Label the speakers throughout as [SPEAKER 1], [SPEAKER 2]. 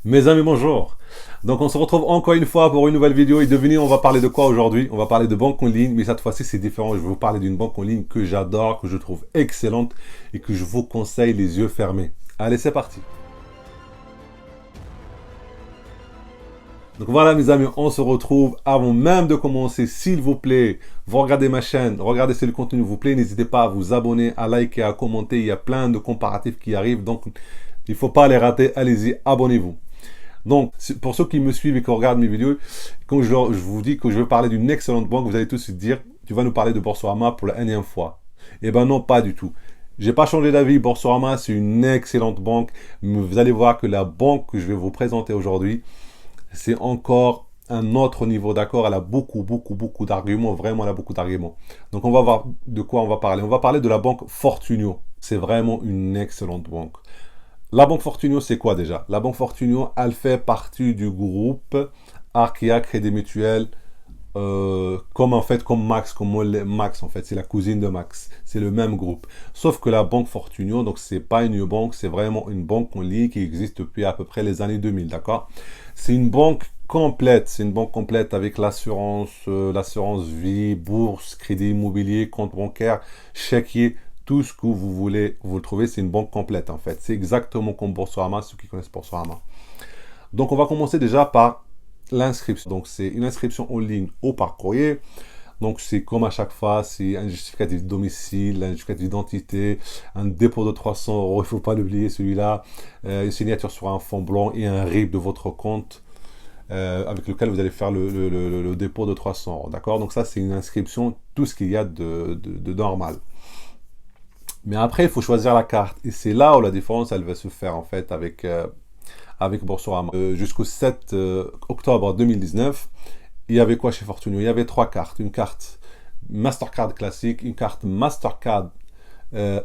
[SPEAKER 1] Mes amis, bonjour. Donc on se retrouve encore une fois pour une nouvelle vidéo et devinez on va parler de quoi aujourd'hui? On va parler de banque en ligne, mais cette fois-ci c'est différent. Je vais vous parler d'une banque en ligne que j'adore, que je trouve excellente et que je vous conseille les yeux fermés. Allez, c'est parti. Donc voilà mes amis, on se retrouve avant même de commencer. S'il vous plaît, vous regardez ma chaîne, regardez si le contenu vous plaît, n'hésitez pas à vous abonner, à liker, à commenter. Il y a plein de comparatifs qui arrivent, donc il ne faut pas les rater. Allez-y, abonnez-vous. Donc, pour ceux qui me suivent et qui regardent mes vidéos, quand je vous dis que je veux parler d'une excellente banque, vous allez tous se dire, tu vas nous parler de Boursorama pour la énième fois. Eh ben non, pas du tout. J'ai pas changé d'avis. Boursorama, c'est une excellente banque. Mais vous allez voir que la banque que je vais vous présenter aujourd'hui, c'est encore un autre niveau, d'accord? Elle a beaucoup d'arguments. Vraiment, elle a beaucoup d'arguments. Donc, on va voir de quoi on va parler. On va parler de la banque Fortunio. C'est vraiment une excellente banque. La Banque Fortunio, c'est quoi déjà? La Banque Fortunio, elle fait partie du groupe Arkéa Crédit Mutuel, comme en fait, comme Max, Max en fait, c'est la cousine de Max, c'est le même groupe. Sauf que la Banque Fortunio, donc c'est pas une banque, c'est vraiment une banque en ligne qui existe depuis à peu près les années 2000, d'accord? C'est une banque complète, c'est une banque complète avec l'assurance vie, bourse, crédit immobilier, compte bancaire, chéquier, tout ce que vous voulez, vous le trouvez, c'est une banque complète en fait. C'est exactement comme Boursorama, ceux qui connaissent Boursorama. Donc on va commencer déjà par l'inscription. Donc c'est une inscription en ligne ou par courrier. Donc c'est comme à chaque fois, c'est un justificatif de domicile, un justificatif d'identité, un dépôt de 300 euros, il ne faut pas l'oublier celui-là, une signature sur un fond blanc et un RIB de votre compte avec lequel vous allez faire le dépôt de 300 euros. D'accord? Donc ça c'est une inscription, tout ce qu'il y a de normal. Mais après, il faut choisir la carte. Et c'est là où la différence, elle va se faire en fait avec Boursorama. Jusqu'au 7 octobre 2019, il y avait quoi chez Fortunio? Il y avait trois cartes. Une carte Mastercard classique, une carte Mastercard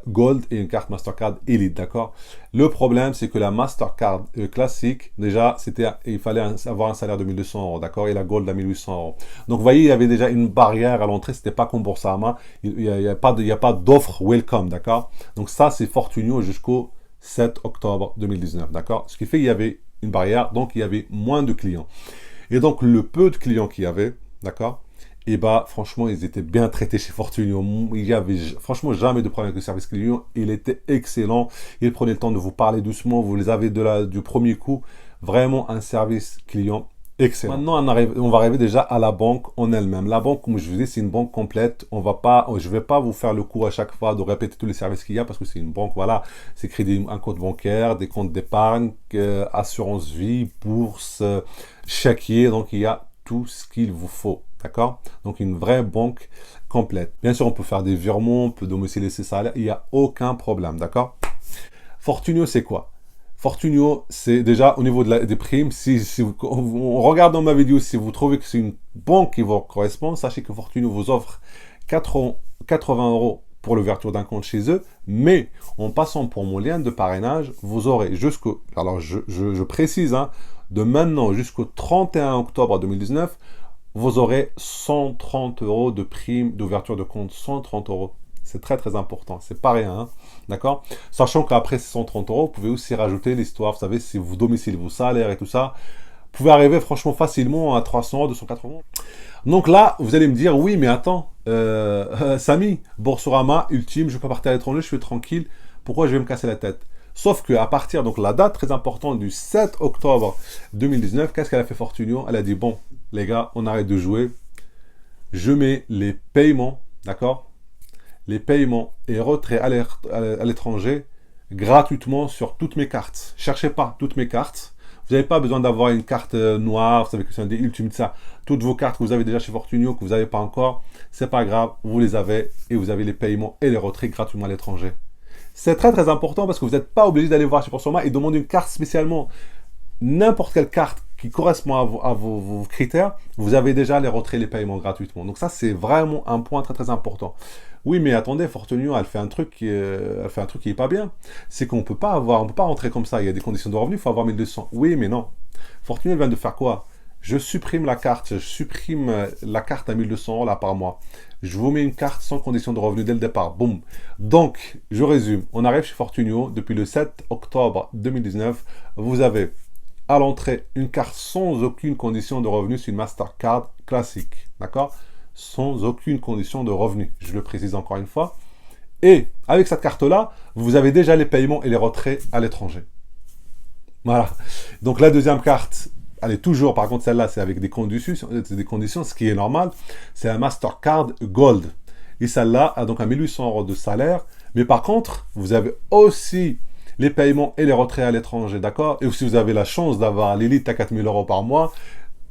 [SPEAKER 1] Gold et une carte Mastercard Elite, d'accord? Le problème, c'est que la Mastercard classique, déjà, il fallait avoir un salaire de 1200 euros, d'accord? Et la Gold à 1800 euros. Donc, vous voyez, il y avait déjà une barrière à l'entrée, c'était pas comme Boursorama, il n'y a pas d'offre welcome, d'accord? Donc, ça, c'est Fortunio jusqu'au 7 octobre 2019, d'accord? Ce qui fait qu'il y avait une barrière, donc il y avait moins de clients. Et donc, le peu de clients qu'il y avait, d'accord? Et bah, franchement, ils étaient bien traités chez Fortunio. Il y avait, franchement, jamais de problème avec le service client. Il était excellent. Il prenait le temps de vous parler doucement. Vous les avez du premier coup. Vraiment un service client excellent. Maintenant, on va arriver déjà à la banque en elle-même. La banque, comme je vous dis, c'est une banque complète. Je vais pas vous faire le coup à chaque fois de répéter tous les services qu'il y a parce que c'est une banque, voilà. C'est crédit, un compte bancaire, des comptes d'épargne, assurance vie, bourse, chéquier. Donc, il y a tout ce qu'il vous faut. D'accord? Donc, une vraie banque complète. Bien sûr, on peut faire des virements, on peut domicilier ses salaires, il n'y a aucun problème. D'accord? Fortunio, c'est quoi? Fortunio, c'est déjà au niveau des primes. En regardant ma vidéo, si vous trouvez que c'est une banque qui vous correspond, sachez que Fortunio vous offre 80 euros pour l'ouverture d'un compte chez eux, mais en passant pour mon lien de parrainage, vous aurez alors je précise, hein, de maintenant jusqu'au 31 octobre 2019, vous aurez 130 euros de prime d'ouverture de compte. 130 euros. C'est très important. C'est pas rien. Hein, d'accord? Sachant qu'après ces 130 euros, vous pouvez aussi rajouter l'histoire. Vous savez, si vous domiciliez vos salaires et tout ça, vous pouvez arriver franchement facilement à 300 euros, 280 euros. Donc là, vous allez me dire, oui, mais attends, Samy, Boursorama, ultime, je peux partir à l'étranger, je suis tranquille. Pourquoi je vais me casser la tête? Sauf qu'à partir, donc la date très importante du 7 octobre 2019, qu'est-ce qu'elle a fait Fortunio? Elle a dit, bon, les gars, on arrête de jouer. Je mets les paiements, d'accord? Les paiements et retraits à l'étranger gratuitement sur toutes mes cartes. Cherchez pas toutes mes cartes. Vous n'avez pas besoin d'avoir une carte noire, vous savez que c'est un des ultimes, ça. Toutes vos cartes que vous avez déjà chez Fortunio, que vous n'avez pas encore, c'est pas grave, vous les avez et vous avez les paiements et les retraits gratuitement à l'étranger. C'est très important parce que vous n'êtes pas obligé d'aller voir chez Boursorama et demander une carte spécialement. N'importe quelle carte qui correspond à vos critères, vous avez déjà les retraits, les paiements gratuitement. Donc ça, c'est vraiment un point très important. Oui, mais attendez, Fortunio, elle fait un truc qui est pas bien. C'est qu'on peut pas rentrer comme ça. Il y a des conditions de revenu, il faut avoir 1200. Oui, mais non. Fortunio, elle vient de faire quoi? Je supprime la carte, à 1200 euros là par mois. Je vous mets une carte sans condition de revenu dès le départ. Boum. Donc, je résume. On arrive chez Fortunio depuis le 7 octobre 2019. Vous avez à l'entrée une carte sans aucune condition de revenu sur une Mastercard classique. D'accord? Sans aucune condition de revenu. Je le précise encore une fois. Et avec cette carte-là, vous avez déjà les paiements et les retraits à l'étranger. Voilà. Donc la deuxième carte, elle est toujours, par contre celle-là, c'est avec des conditions, ce qui est normal. C'est un Mastercard Gold. Et celle-là a donc un 1800 € de salaire. Mais par contre, vous avez aussi les paiements et les retraits à l'étranger, d'accord? Et si vous avez la chance d'avoir l'élite à 4000 € par mois,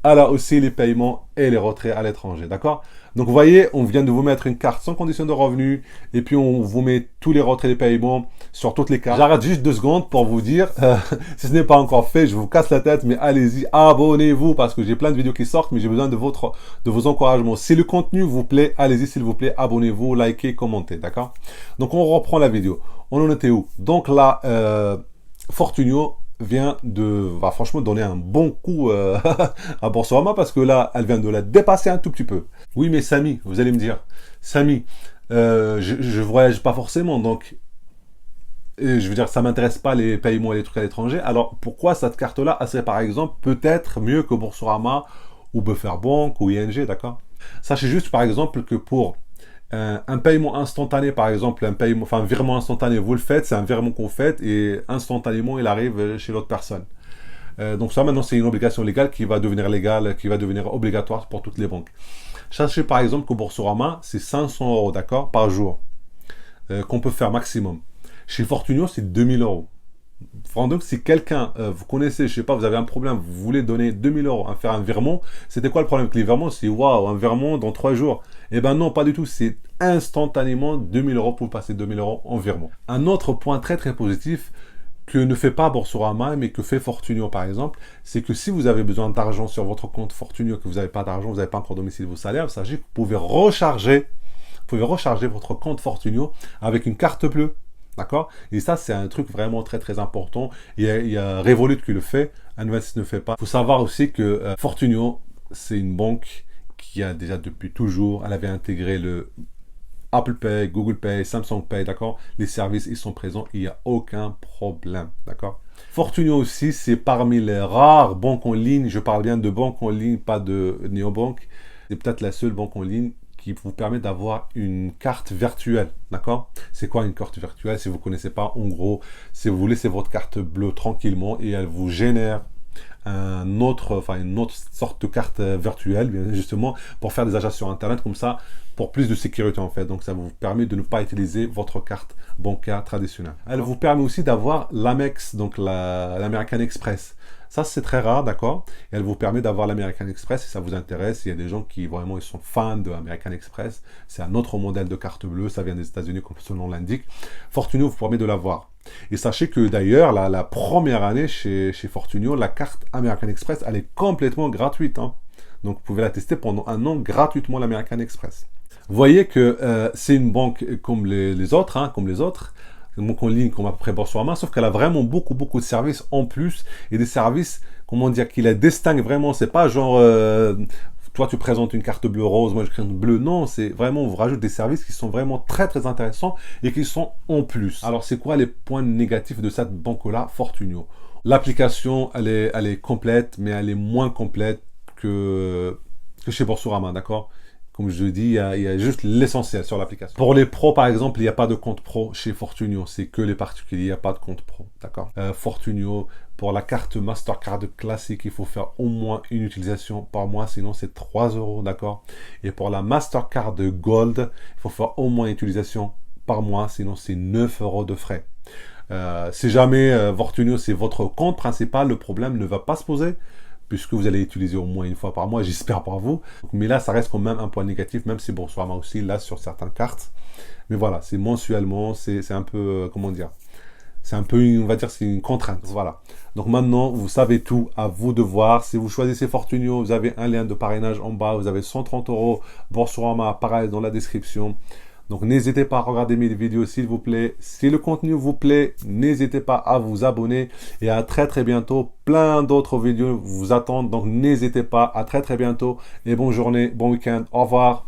[SPEAKER 1] elle a aussi les paiements et les retraits à l'étranger, d'accord? Donc vous voyez, on vient de vous mettre une carte sans condition de revenu, et puis on vous met tous les retraits et les paiements sur toutes les cartes. J'arrête juste 2 secondes pour vous dire, si ce n'est pas encore fait, je vous casse la tête, mais allez-y, abonnez-vous, parce que j'ai plein de vidéos qui sortent, mais j'ai besoin de vos encouragements. Si le contenu vous plaît, allez-y s'il vous plaît, abonnez-vous, likez, commentez, d'accord? Donc on reprend la vidéo. On en était où? Donc là, Fortunio vient de, franchement, donner un bon coup à Boursorama, parce que là, elle vient de la dépasser un tout petit peu. Oui, mais Samy, vous allez me dire, Samy, je voyage pas forcément, donc je veux dire, ça m'intéresse pas les paiements et les trucs à l'étranger. Alors pourquoi cette carte-là, elle serait par exemple peut-être mieux que Boursorama ou Buffer Bank ou ING, d'accord? Sachez juste par exemple que pour un paiement instantané, par exemple, un paiement, enfin un virement instantané, vous le faites, c'est un virement qu'on fait et instantanément il arrive chez l'autre personne. Donc ça maintenant c'est une obligation légale qui va devenir légale, qui va devenir obligatoire pour toutes les banques. Sachez par exemple que Boursorama c'est 500 €, d'accord, par jour, qu'on peut faire maximum. Chez Fortunio c'est 2000 €. Donc si quelqu'un, vous connaissez, je sais pas, vous avez un problème, vous voulez donner 2000 € à faire un virement, c'était quoi le problème avec les virements? C'est waouh, un virement dans 3 jours. Eh ben non, pas du tout, c'est instantanément 2000 € pour passer 2000 € en virement. Un autre point très très positif que ne fait pas Boursorama, mais que fait Fortunio par exemple, c'est que si vous avez besoin d'argent sur votre compte Fortunio, que vous n'avez pas d'argent, vous n'avez pas encore domicile vos salaires, sachez que vous pouvez recharger votre compte Fortunio avec une carte bleue. D'accord? Et ça, c'est un truc vraiment très très important. Il y a Revolut qui le fait, Investis ne le fait pas. Il faut savoir aussi que Fortunio, c'est une banque qui a déjà depuis toujours, elle avait intégré le Apple Pay, Google Pay, Samsung Pay, d'accord? Les services, ils sont présents, il n'y a aucun problème, d'accord? Fortunio aussi, c'est parmi les rares banques en ligne, je parle bien de banques en ligne, pas de néobanque. C'est peut-être la seule banque en ligne qui vous permet d'avoir une carte virtuelle, d'accord? C'est quoi une carte virtuelle? Si vous ne connaissez pas, en gros, si vous laissez votre carte bleue tranquillement et elle vous génère une autre sorte de carte virtuelle, bien justement, pour faire des achats sur Internet, comme ça, pour plus de sécurité en fait. Donc ça vous permet de ne pas utiliser votre carte bancaire traditionnelle. Elle vous permet aussi d'avoir l'Amex, donc l'American Express. Ça, c'est très rare, d'accord? Et elle vous permet d'avoir l'American Express si ça vous intéresse. Il y a des gens qui vraiment ils sont fans de l'American Express. C'est un autre modèle de carte bleue. Ça vient des États-Unis, comme son nom l'indique. Fortunio vous permet de l'avoir. Et sachez que d'ailleurs, la première année chez Fortunio, la carte American Express, elle est complètement gratuite. Hein. Donc, vous pouvez la tester pendant 1 an gratuitement, l'American Express. Vous voyez que c'est une banque comme les autres, hein, comme les autres. Une banque en ligne comme après Boursorama, sauf qu'elle a vraiment beaucoup de services en plus et des services, comment dire, qui la distinguent vraiment. C'est pas genre, toi tu présentes une carte bleue rose, moi je crée une bleue. Non, c'est vraiment, on vous rajoute des services qui sont vraiment très intéressants et qui sont en plus. Alors c'est quoi les points négatifs de cette banque-là, Fortunio? L'application, elle est complète, mais elle est moins complète que chez Boursorama, d'accord? Comme je dis, il y a juste l'essentiel sur l'application. Pour les pros, par exemple, il n'y a pas de compte pro chez Fortunio. C'est que les particuliers, il n'y a pas de compte pro. D'accord? Fortunio, pour la carte Mastercard classique, il faut faire au moins une utilisation par mois. Sinon, c'est 3 €. D'accord? Et pour la Mastercard Gold, il faut faire au moins une utilisation par mois. Sinon, c'est 9 € de frais. Si jamais Fortunio, c'est votre compte principal, le problème ne va pas se poser, puisque vous allez utiliser au moins une fois par mois, j'espère par vous. Mais là, ça reste quand même un point négatif, même si Boursorama aussi, là, sur certaines cartes. Mais voilà, c'est mensuellement, c'est un peu, comment dire, c'est un peu, on va dire, c'est une contrainte, voilà. Donc maintenant, vous savez tout, à vous de voir. Si vous choisissez Fortunio, vous avez un lien de parrainage en bas, vous avez 130 €, Boursorama, pareil, dans la description. Donc n'hésitez pas à regarder mes vidéos s'il vous plaît. Si le contenu vous plaît, n'hésitez pas à vous abonner. Et à très bientôt. Plein d'autres vidéos vous attendent. Donc n'hésitez pas. À très bientôt. Et bonne journée, bon week-end. Au revoir.